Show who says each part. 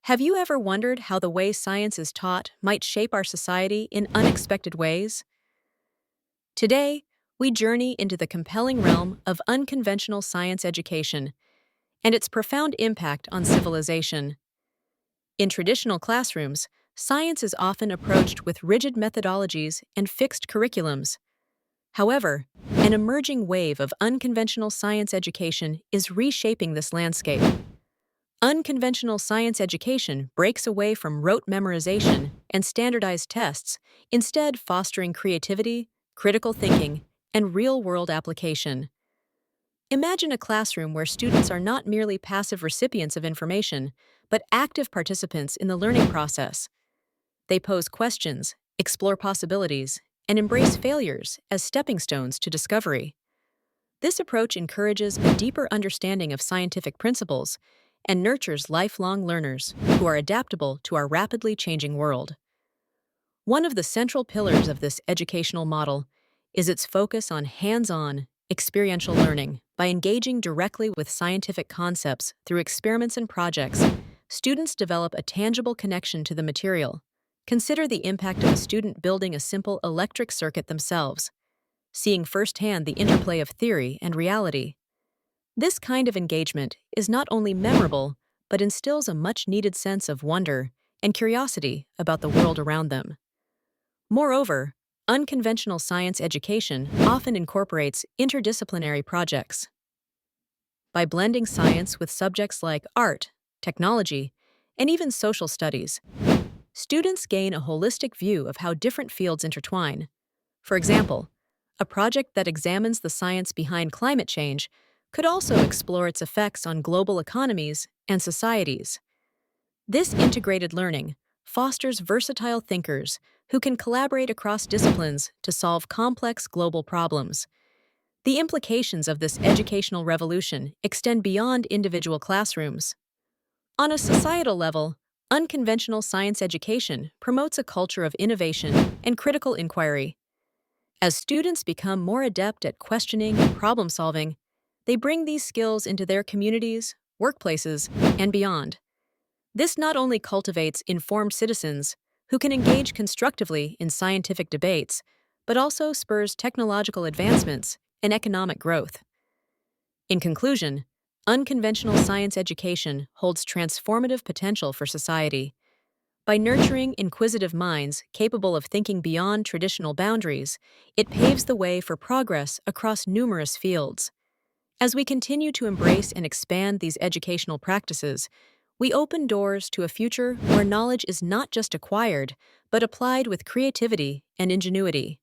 Speaker 1: Have you ever wondered how the way science is taught might shape our society in unexpected ways? Today, we journey into the compelling realm of unconventional science education and its profound impact on civilization. In traditional classrooms, science is often approached with rigid methodologies and fixed curriculums. However, an emerging wave of unconventional science education is reshaping this landscape. Unconventional science education breaks away from rote memorization and standardized tests, instead fostering creativity, critical thinking, and real-world application. Imagine a classroom where students are not merely passive recipients of information, but active participants in the learning process. They pose questions, explore possibilities, and embrace failures as stepping stones to discovery. This approach encourages a deeper understanding of scientific principles and nurtures lifelong learners who are adaptable to our rapidly changing world. One of the central pillars of this educational model is its focus on hands-on, experiential learning. By engaging directly with scientific concepts through experiments and projects, students develop a tangible connection to the material. Consider the impact of a student building a simple electric circuit themselves, seeing firsthand the interplay of theory and reality. This kind of engagement is not only memorable, but instills a much-needed sense of wonder and curiosity about the world around them. Moreover, unconventional science education often incorporates interdisciplinary projects. By blending science with subjects like art, technology, and even social studies, students gain a holistic view of how different fields intertwine. For example, a project that examines the science behind climate change could also explore its effects on global economies and societies. This integrated learning fosters versatile thinkers who can collaborate across disciplines to solve complex global problems. The implications of this educational revolution extend beyond individual classrooms. On a societal level, unconventional science education promotes a culture of innovation and critical inquiry. As students become more adept at questioning and problem-solving, they bring these skills into their communities, workplaces, and beyond. This not only cultivates informed citizens who can engage constructively in scientific debates, but also spurs technological advancements and economic growth. In conclusion, unconventional science education holds transformative potential for society. By nurturing inquisitive minds capable of thinking beyond traditional boundaries, it paves the way for progress across numerous fields. As we continue to embrace and expand these educational practices, we open doors to a future where knowledge is not just acquired, but applied with creativity and ingenuity.